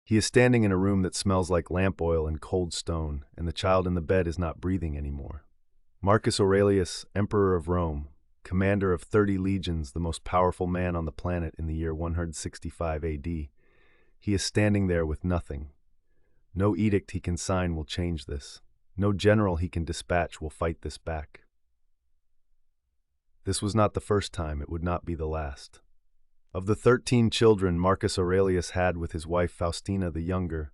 He is standing in a room that smells like lamp oil and cold stone, and the child in the bed is not breathing anymore. Marcus Aurelius, Emperor of Rome, commander of 30 legions, the most powerful man on the planet in the year 165 AD, he is standing there with nothing. No edict he can sign will change this. No general he can dispatch will fight this back. This was not the first time, it would not be the last. Of the 13 children Marcus Aurelius had with his wife Faustina the Younger,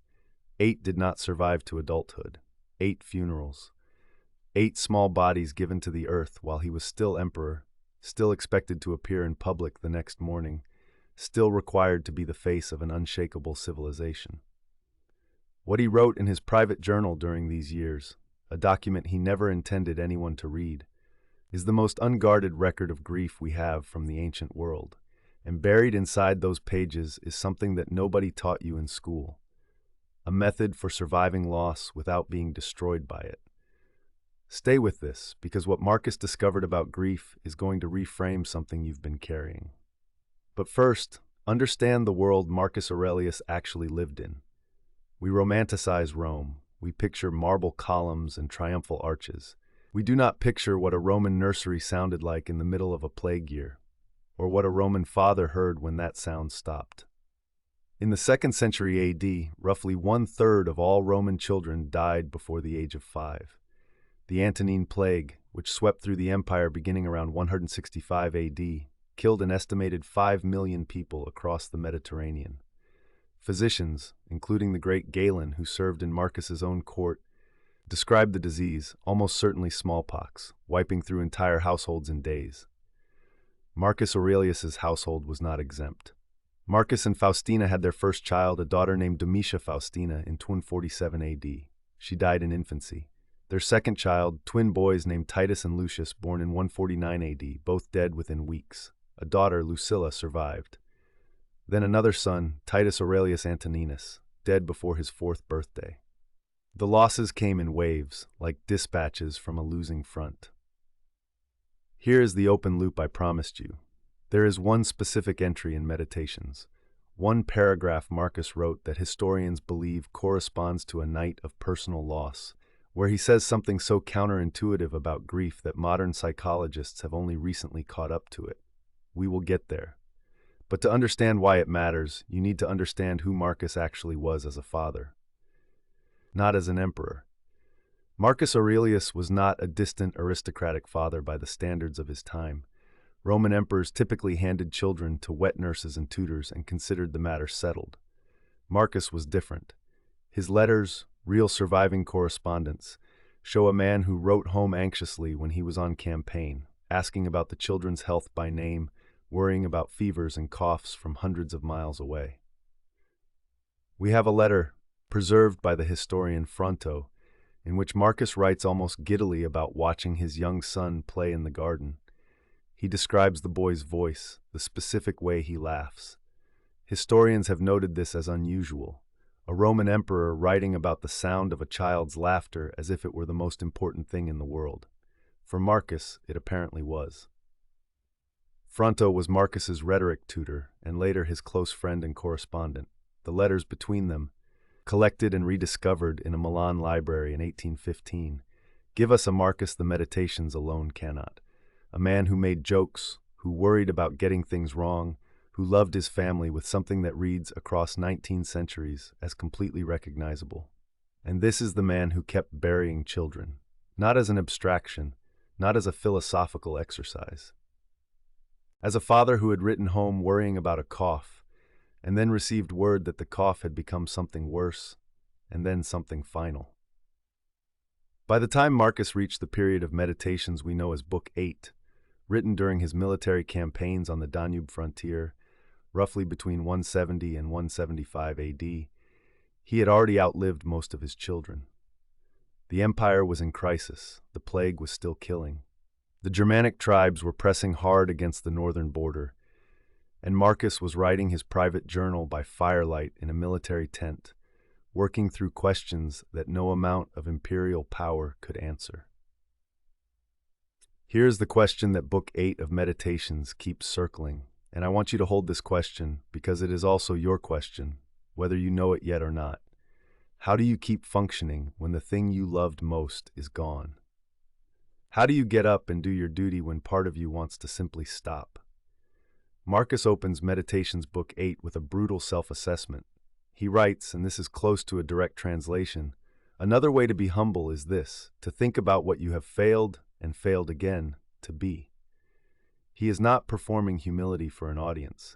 8 did not survive to adulthood. 8 funerals. 8 small bodies given to the earth while he was still emperor, still expected to appear in public the next morning, still required to be the face of an unshakable civilization. What he wrote in his private journal during these years, a document he never intended anyone to read, is the most unguarded record of grief we have from the ancient world. And buried inside those pages is something that nobody taught you in school, a method for surviving loss without being destroyed by it. Stay with this, because what Marcus discovered about grief is going to reframe something you've been carrying. But first, understand the world Marcus Aurelius actually lived in. We romanticize Rome. We picture marble columns and triumphal arches. We do not picture what a Roman nursery sounded like in the middle of a plague year, or what a Roman father heard when that sound stopped. In the 2nd century AD, roughly 1/3 of all Roman children died before the age of 5. The Antonine Plague, which swept through the empire beginning around 165 AD, killed an estimated 5 million people across the Mediterranean. Physicians, including the great Galen who served in Marcus's own court, described the disease, almost certainly smallpox, wiping through entire households in days. Marcus Aurelius's household was not exempt. Marcus and Faustina had their first child, a daughter named Domitia Faustina, in 247 AD. She died in infancy. Their second child, twin boys named Titus and Lucius, born in 149 AD, both dead within weeks. A daughter, Lucilla, survived. Then another son, Titus Aurelius Antoninus, dead before his 4th birthday. The losses came in waves, like dispatches from a losing front. Here is the open loop I promised you. There is one specific entry in Meditations, one paragraph Marcus wrote that historians believe corresponds to a night of personal loss, where he says something so counterintuitive about grief that modern psychologists have only recently caught up to it. We will get there. But to understand why it matters, you need to understand who Marcus actually was as a father, not as an emperor. Marcus Aurelius was not a distant aristocratic father by the standards of his time. Roman emperors typically handed children to wet nurses and tutors and considered the matter settled. Marcus was different. His letters, real surviving correspondence, show a man who wrote home anxiously when he was on campaign, asking about the children's health by name, worrying about fevers and coughs from hundreds of miles away. We have a letter, preserved by the historian Fronto, in which Marcus writes almost giddily about watching his young son play in the garden. He describes the boy's voice, the specific way he laughs. Historians have noted this as unusual, a Roman emperor writing about the sound of a child's laughter as if it were the most important thing in the world. For Marcus, it apparently was. Fronto was Marcus's rhetoric tutor and later his close friend and correspondent. The letters between them, collected and rediscovered in a Milan library in 1815, give us a Marcus the Meditations alone cannot. A man who made jokes, who worried about getting things wrong, who loved his family with something that reads across 19 centuries as completely recognizable. And this is the man who kept burying children, not as an abstraction, not as a philosophical exercise. As a father who had written home worrying about a cough, and then received word that the cough had become something worse, and then something final. By the time Marcus reached the period of Meditations we know as Book 8, written during his military campaigns on the Danube frontier, roughly between 170 and 175 AD, he had already outlived most of his children. The empire was in crisis, the plague was still killing. The Germanic tribes were pressing hard against the northern border, and Marcus was writing his private journal by firelight in a military tent, working through questions that no amount of imperial power could answer. Here's the question that Book 8 of Meditations keeps circling, and I want you to hold this question because it is also your question. whether you know it yet or not. How do you keep functioning when the thing you loved most is gone? How do you get up and do your duty when part of you wants to simply stop? Marcus opens Meditations Book 8 with a brutal self-assessment. He writes, and this is close to a direct translation, "Another way to be humble is this, to think about what you have failed and failed again to be." He is not performing humility for an audience.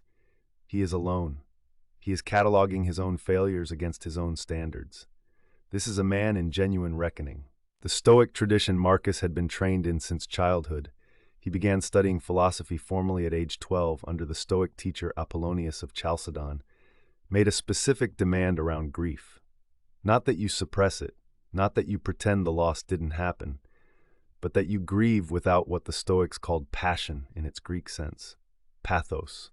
He is alone. He is cataloging his own failures against his own standards. This is a man in genuine reckoning. The Stoic tradition Marcus had been trained in since childhood. He began studying philosophy formally at age 12 under the Stoic teacher Apollonius of Chalcedon, made a specific demand around grief. Not that you suppress it, not that you pretend the loss didn't happen, but that you grieve without what the Stoics called passion in its Greek sense, pathos.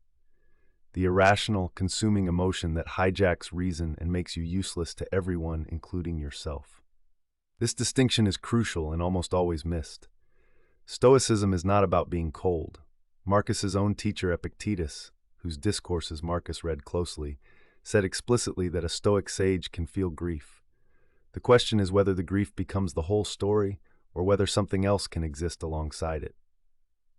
The irrational, consuming emotion that hijacks reason and makes you useless to everyone, including yourself. This distinction is crucial and almost always missed. Stoicism is not about being cold. Marcus's own teacher Epictetus, whose discourses Marcus read closely, said explicitly that a Stoic sage can feel grief. The question is whether the grief becomes the whole story or whether something else can exist alongside it.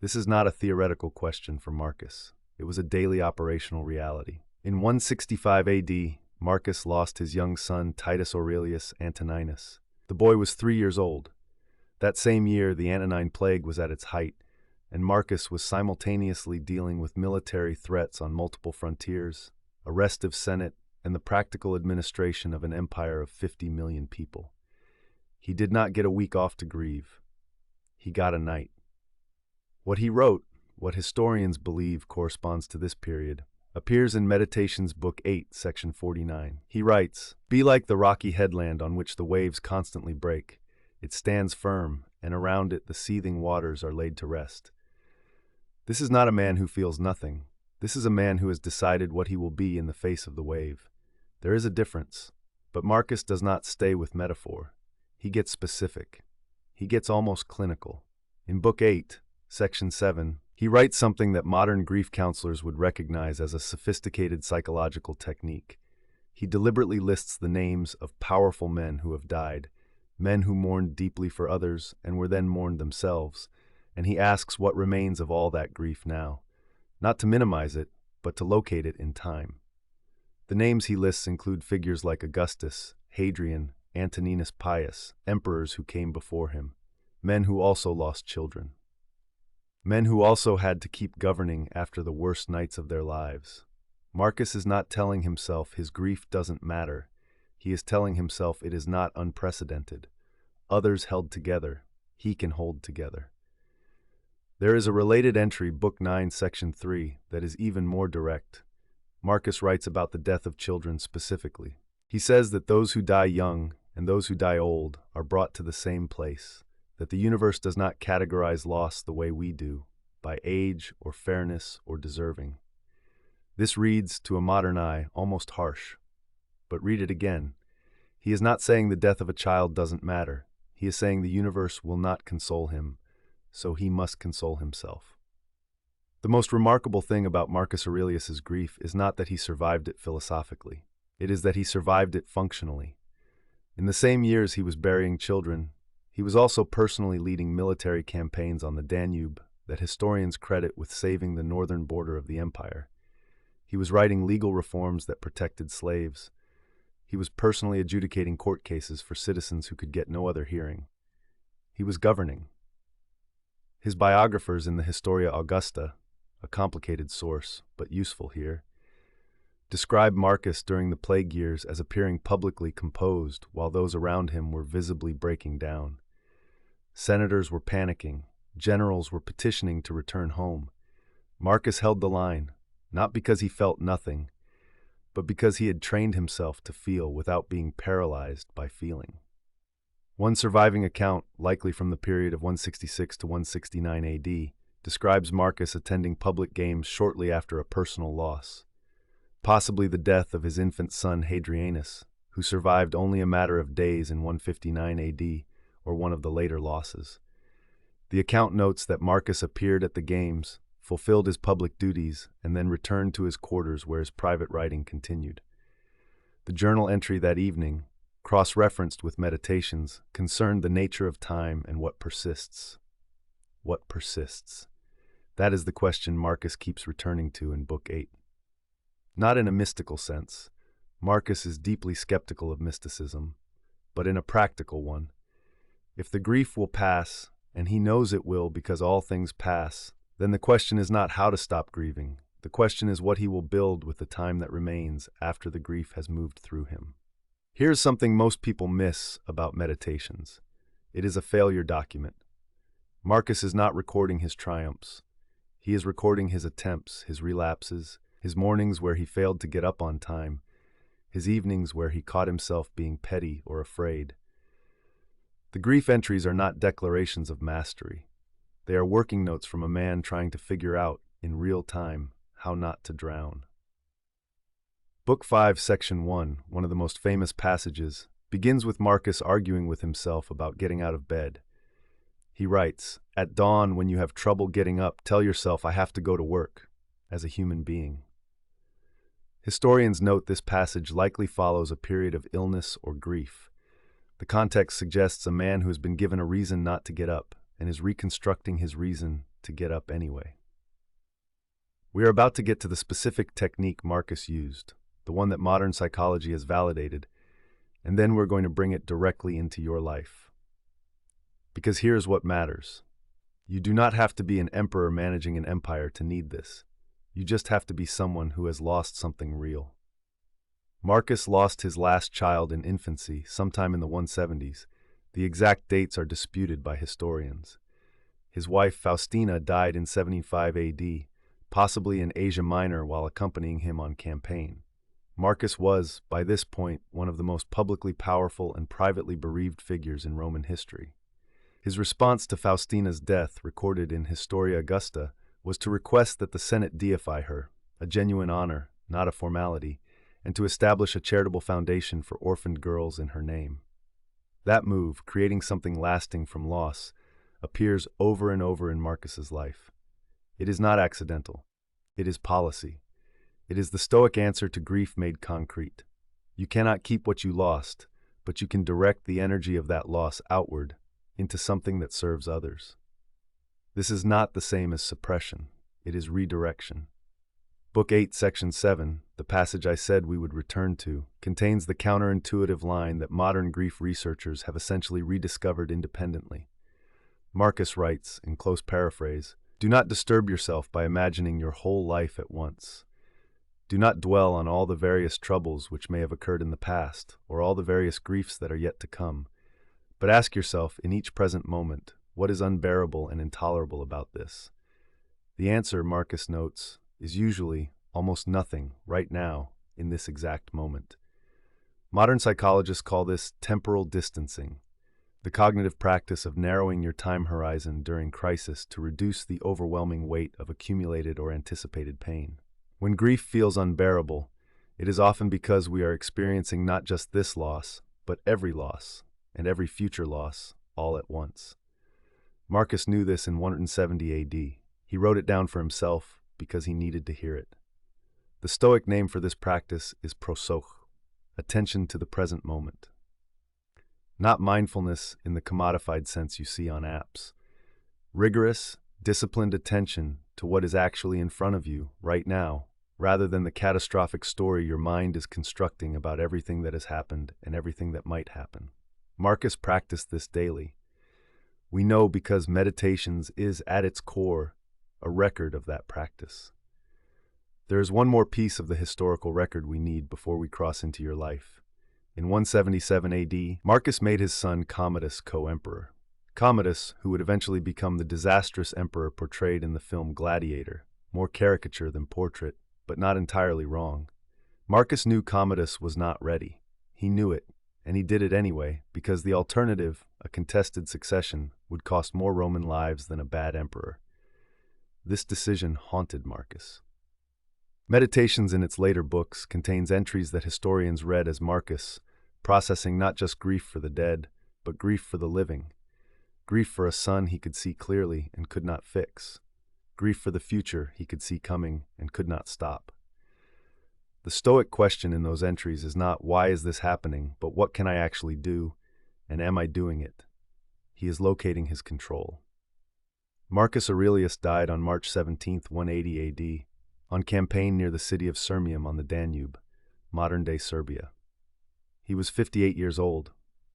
This is not a theoretical question for Marcus. It was a daily operational reality. In 165 AD, Marcus lost his young son Titus Aurelius Antoninus. The boy was 3 years old. That same year, the Antonine Plague was at its height, and Marcus was simultaneously dealing with military threats on multiple frontiers, a restive senate, and the practical administration of an empire of 50 million people. He did not get a week off to grieve. He got a night. What he wrote, what historians believe corresponds to this period, appears in Meditations Book 8, section 49. He writes, "Be like the rocky headland on which the waves constantly break. It stands firm, and around it the seething waters are laid to rest." This is not a man who feels nothing. This is a man who has decided what he will be in the face of the wave. There is a difference, but Marcus does not stay with metaphor. He gets specific. He gets almost clinical. In Book 8, section 7, he writes something that modern grief counselors would recognize as a sophisticated psychological technique. He deliberately lists the names of powerful men who have died, men who mourned deeply for others and were then mourned themselves, and he asks what remains of all that grief now, not to minimize it, but to locate it in time. The names he lists include figures like Augustus, Hadrian, Antoninus Pius, emperors who came before him, men who also lost children. Men who also had to keep governing after the worst nights of their lives. Marcus is not telling himself his grief doesn't matter. He is telling himself it is not unprecedented. Others held together. He can hold together. There is a related entry, Book 9, Section 3, that is even more direct. Marcus writes about the death of children specifically. He says that those who die young and those who die old are brought to the same place, that the universe does not categorize loss the way we do, by age or fairness or deserving. This reads, to a modern eye, almost harsh. But read it again. He is not saying the death of a child doesn't matter. He is saying the universe will not console him, so he must console himself. The most remarkable thing about Marcus Aurelius's grief is not that he survived it philosophically. It is that he survived it functionally. In the same years he was burying children, he was also personally leading military campaigns on the Danube that historians credit with saving the northern border of the empire. He was writing legal reforms that protected slaves. He was personally adjudicating court cases for citizens who could get no other hearing. He was governing. His biographers in the Historia Augusta, a complicated source, but useful here, describe Marcus during the plague years as appearing publicly composed while those around him were visibly breaking down. Senators were panicking. Generals were petitioning to return home. Marcus held the line, not because he felt nothing, but because he had trained himself to feel without being paralyzed by feeling. One surviving account, likely from the period of 166 to 169 AD, describes Marcus attending public games shortly after a personal loss, possibly the death of his infant son Hadrianus, who survived only a matter of days in 159 AD, or one of the later losses. The account notes that Marcus appeared at the games, fulfilled his public duties, and then returned to his quarters where his private writing continued. The journal entry that evening, cross-referenced with meditations, concerned the nature of time and what persists. What persists? That is the question Marcus keeps returning to in Book 8. Not in a mystical sense. Marcus is deeply skeptical of mysticism, but in a practical one. If the grief will pass, and he knows it will because all things pass, then the question is not how to stop grieving. The question is what he will build with the time that remains after the grief has moved through him. Here's something most people miss about meditations. It is a failure document. Marcus is not recording his triumphs. He is recording his attempts, his relapses, his mornings where he failed to get up on time, his evenings where he caught himself being petty or afraid. The grief entries are not declarations of mastery. They are working notes from a man trying to figure out, in real time, how not to drown. Book 5, Section 1, one of the most famous passages, begins with Marcus arguing with himself about getting out of bed. He writes, "At dawn, when you have trouble getting up, tell yourself, I have to go to work," as a human being. Historians note this passage likely follows a period of illness or grief. The context suggests a man who has been given a reason not to get up and is reconstructing his reason to get up anyway. We are about to get to the specific technique Marcus used, the one that modern psychology has validated, and then we're going to bring it directly into your life. Because here's what matters. You do not have to be an emperor managing an empire to need this. You just have to be someone who has lost something real. Marcus lost his last child in infancy sometime in the 170s. The exact dates are disputed by historians. His wife Faustina died in 75 AD, possibly in Asia Minor while accompanying him on campaign. Marcus was, by this point, one of the most publicly powerful and privately bereaved figures in Roman history. His response to Faustina's death, recorded in Historia Augusta, was to request that the Senate deify her, a genuine honor, not a formality, and to establish a charitable foundation for orphaned girls in her name. That move, creating something lasting from loss, appears over and over in Marcus's life. It is not accidental. It is policy. It is the Stoic answer to grief made concrete. You cannot keep what you lost, but you can direct the energy of that loss outward into something that serves others. This is not the same as suppression. It is redirection. Book 8, Section 7, the passage I said we would return to, contains the counterintuitive line that modern grief researchers have essentially rediscovered independently. Marcus writes, in close paraphrase, "Do not disturb yourself by imagining your whole life at once. Do not dwell on all the various troubles which may have occurred in the past, or all the various griefs that are yet to come. But ask yourself, in each present moment, what is unbearable and intolerable about this? The answer, Marcus notes, is usually almost nothing right now, in this exact moment. Modern psychologists call this temporal distancing, the cognitive practice of narrowing your time horizon during crisis to reduce the overwhelming weight of accumulated or anticipated pain. When grief feels unbearable, it is often because we are experiencing not just this loss, but every loss, and every future loss, all at once. Marcus knew this in 170 AD. He wrote it down for himself because he needed to hear it. The Stoic name for this practice is prosoch, attention to the present moment. Not mindfulness in the commodified sense you see on apps. Rigorous, disciplined attention to what is actually in front of you right now, rather than the catastrophic story your mind is constructing about everything that has happened and everything that might happen. Marcus practiced this daily. We know because Meditations is, at its core, a record of that practice. There is one more piece of the historical record we need before we cross into your life. In 177 AD, Marcus made his son Commodus co-emperor. Commodus, who would eventually become the disastrous emperor portrayed in the film Gladiator, more caricature than portrait, but not entirely wrong. Marcus knew Commodus was not ready. He knew it, and he did it anyway, because the alternative, a contested succession, would cost more Roman lives than a bad emperor. This decision haunted Marcus. Meditations in its later books contains entries that historians read as Marcus, processing not just grief for the dead, but grief for the living. Grief for a son he could see clearly and could not fix. Grief for the future he could see coming and could not stop. The Stoic question in those entries is not why is this happening, but what can I actually do, and am I doing it? He is locating his control. Marcus Aurelius died on March 17, 180 AD, on campaign near the city of Sirmium on the Danube, modern-day Serbia. He was 58 years old.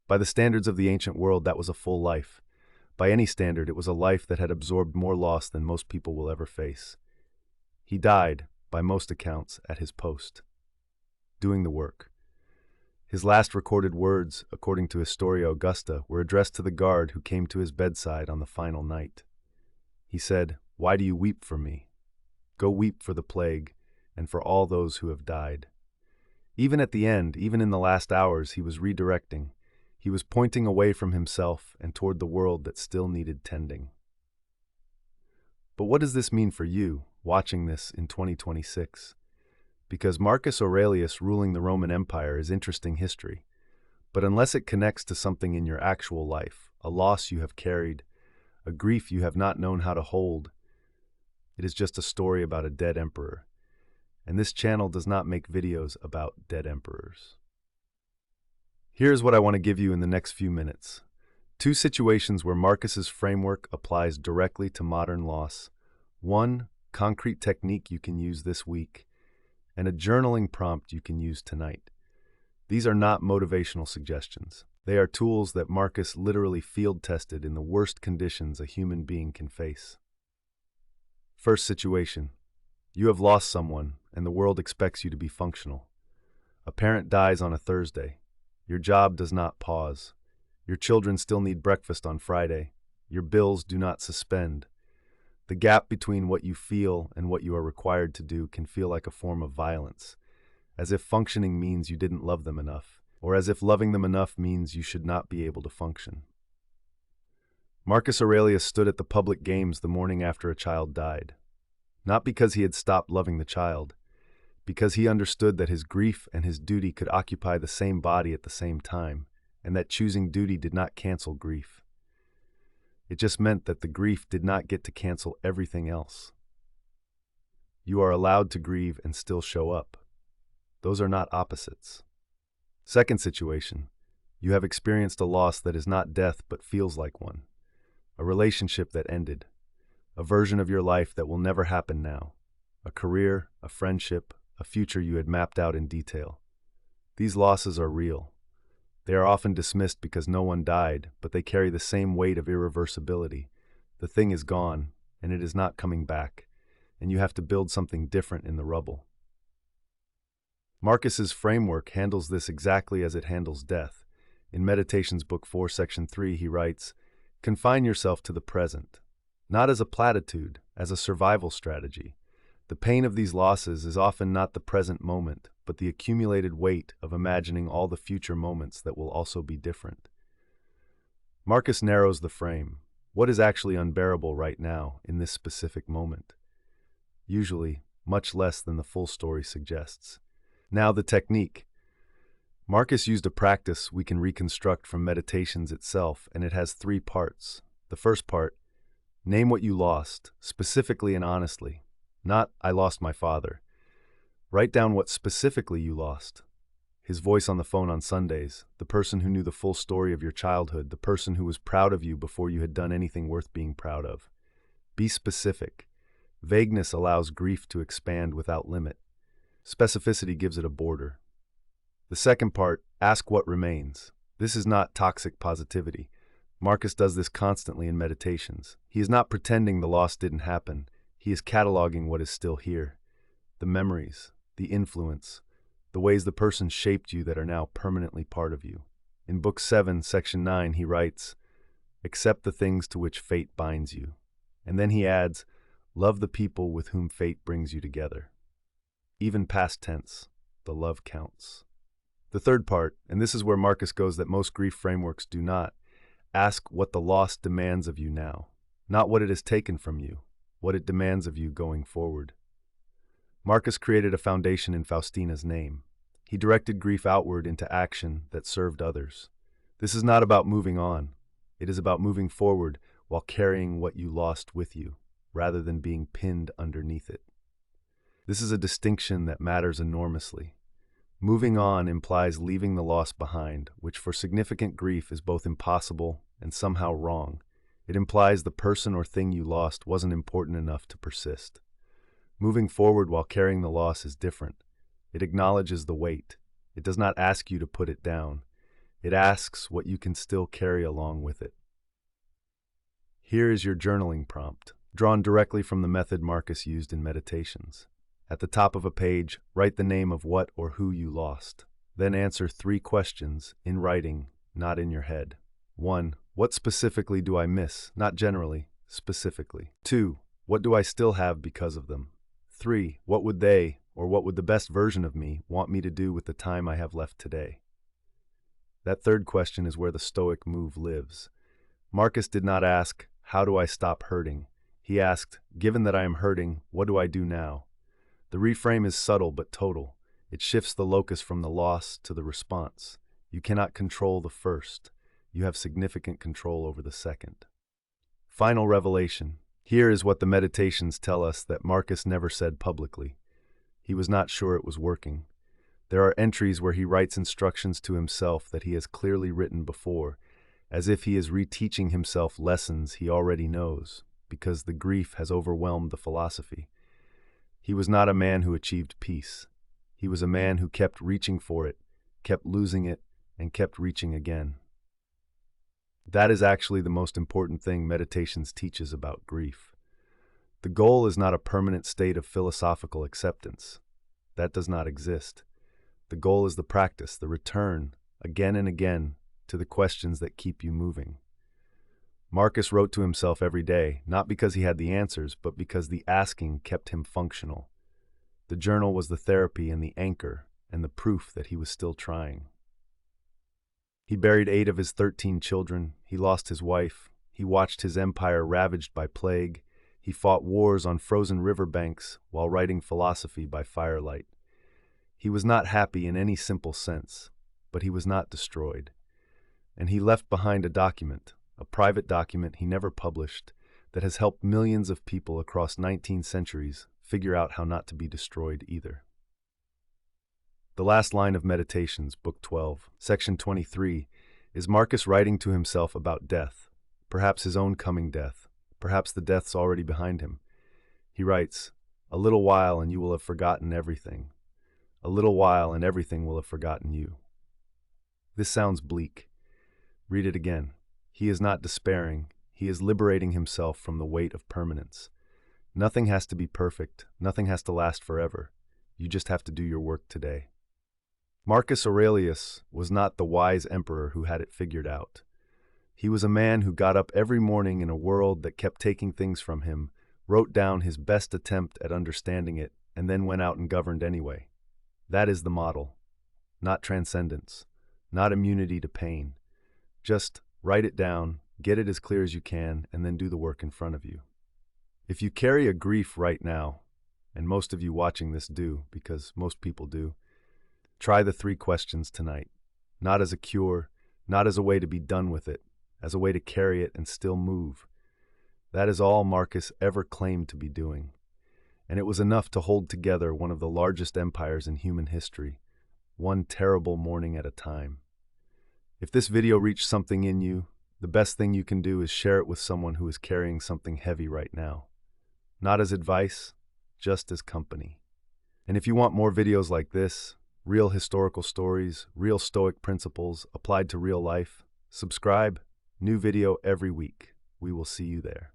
By the standards of the ancient world, that was a full life. By any standard, it was a life that had absorbed more loss than most people will ever face. He died, by most accounts, at his post, doing the work. His last recorded words, according to Historia Augusta, were addressed to the guard who came to his bedside on the final night. He said, "Why do you weep for me? Go weep for the plague and for all those who have died." Even at the end, even in the last hours, he was redirecting. He was pointing away from himself and toward the world that still needed tending. But what does this mean for you, watching this in 2026? Because Marcus Aurelius ruling the Roman Empire is interesting history, but unless it connects to something in your actual life, a loss you have carried, a grief you have not known how to hold, it is just a story about a dead emperor. And this channel does not make videos about dead emperors. Here's what I want to give you in the next few minutes. 2 situations where Marcus's framework applies directly to modern loss. 1 concrete technique you can use this week, and a journaling prompt you can use tonight. These are not motivational suggestions. They are tools that Marcus literally field-tested in the worst conditions a human being can face. First situation. You have lost someone, and the world expects you to be functional. A parent dies on a Thursday. Your job does not pause. Your children still need breakfast on Friday. Your bills do not suspend. The gap between what you feel and what you are required to do can feel like a form of violence, as if functioning means you didn't love them enough, or as if loving them enough means you should not be able to function. Marcus Aurelius stood at the public games the morning after a child died. Not because he had stopped loving the child, because he understood that his grief and his duty could occupy the same body at the same time, and that choosing duty did not cancel grief. It just meant that the grief did not get to cancel everything else. You are allowed to grieve and still show up. Those are not opposites. Second situation, you have experienced a loss that is not death but feels like one. A relationship that ended. A version of your life that will never happen now. A career, a friendship, a future you had mapped out in detail. These losses are real. They are often dismissed because no one died, but they carry the same weight of irreversibility. The thing is gone, and it is not coming back, and you have to build something different in the rubble. Marcus's framework handles this exactly as it handles death. In Meditations Book 4, Section 3, he writes, "Confine yourself to the present, not as a platitude, as a survival strategy. The pain of these losses is often not the present moment, but the accumulated weight of imagining all the future moments that will also be different." Marcus narrows the frame. What is actually unbearable right now, in this specific moment? Usually, much less than the full story suggests. Now the technique. Marcus used a practice we can reconstruct from Meditations itself, and it has 3 parts. The first part, name what you lost, specifically and honestly. Not, "I lost my father." Write down what specifically you lost. His voice on the phone on Sundays, the person who knew the full story of your childhood, the person who was proud of you before you had done anything worth being proud of. Be specific. Vagueness allows grief to expand without limit. Specificity gives it a border. The second part, ask what remains. This is not toxic positivity. Marcus does this constantly in Meditations. He is not pretending the loss didn't happen. He is cataloging what is still here. The memories, the influence, the ways the person shaped you that are now permanently part of you. In Book 7, Section 9, he writes, "Accept the things to which fate binds you." And then he adds, "Love the people with whom fate brings you together." Even past tense, the love counts. The third part, and this is where Marcus goes that most grief frameworks do not, ask what the loss demands of you now, not what it has taken from you, what it demands of you going forward. Marcus created a foundation in Faustina's name. He directed grief outward into action that served others. This is not about moving on. It is about moving forward while carrying what you lost with you, rather than being pinned underneath it. This is a distinction that matters enormously. Moving on implies leaving the loss behind, which for significant grief is both impossible and somehow wrong. It implies the person or thing you lost wasn't important enough to persist. Moving forward while carrying the loss is different. It acknowledges the weight. It does not ask you to put it down. It asks what you can still carry along with it. Here is your journaling prompt, drawn directly from the method Marcus used in Meditations. At the top of a page, write the name of what or who you lost. Then answer 3 questions, in writing, not in your head. 1. What specifically do I miss? Not generally, specifically. 2. What do I still have because of them? 3. What would they, or what would the best version of me, want me to do with the time I have left today? That third question is where the Stoic move lives. Marcus did not ask, how do I stop hurting? He asked, given that I am hurting, what do I do now? The reframe is subtle but total. It shifts the locus from the loss to the response. You cannot control the first. You have significant control over the second. Final revelation. Here is what the Meditations tell us that Marcus never said publicly. He was not sure it was working. There are entries where he writes instructions to himself that he has clearly written before, as if he is reteaching himself lessons he already knows, because the grief has overwhelmed the philosophy. He was not a man who achieved peace. He was a man who kept reaching for it, kept losing it, and kept reaching again. That is actually the most important thing Meditations teaches about grief. The goal is not a permanent state of philosophical acceptance. That does not exist. The goal is the practice, the return, again and again, to the questions that keep you moving. Marcus wrote to himself every day, not because he had the answers, but because the asking kept him functional. The journal was the therapy and the anchor, and the proof that he was still trying. He buried 8 of his 13 children, he lost his wife, he watched his empire ravaged by plague, he fought wars on frozen riverbanks while writing philosophy by firelight. He was not happy in any simple sense, but he was not destroyed. And he left behind a document, a private document he never published, that has helped millions of people across 19 centuries figure out how not to be destroyed either. The last line of Meditations, Book 12, Section 23, is Marcus writing to himself about death, perhaps his own coming death, perhaps the deaths already behind him. He writes, "A little while and you will have forgotten everything. A little while and everything will have forgotten you." This sounds bleak. Read it again. He is not despairing. He is liberating himself from the weight of permanence. Nothing has to be perfect. Nothing has to last forever. You just have to do your work today. Marcus Aurelius was not the wise emperor who had it figured out. He was a man who got up every morning in a world that kept taking things from him, wrote down his best attempt at understanding it, and then went out and governed anyway. That is the model. Not transcendence. Not immunity to pain. Just write it down, get it as clear as you can, and then do the work in front of you. If you carry a grief right now, and most of you watching this do, because most people do, try the 3 questions tonight. Not as a cure, not as a way to be done with it, as a way to carry it and still move. That is all Marcus ever claimed to be doing. And it was enough to hold together one of the largest empires in human history, one terrible morning at a time. If this video reached something in you, the best thing you can do is share it with someone who is carrying something heavy right now. Not as advice, just as company. And if you want more videos like this, real historical stories, real Stoic principles applied to real life, subscribe. New video every week. We will see you there.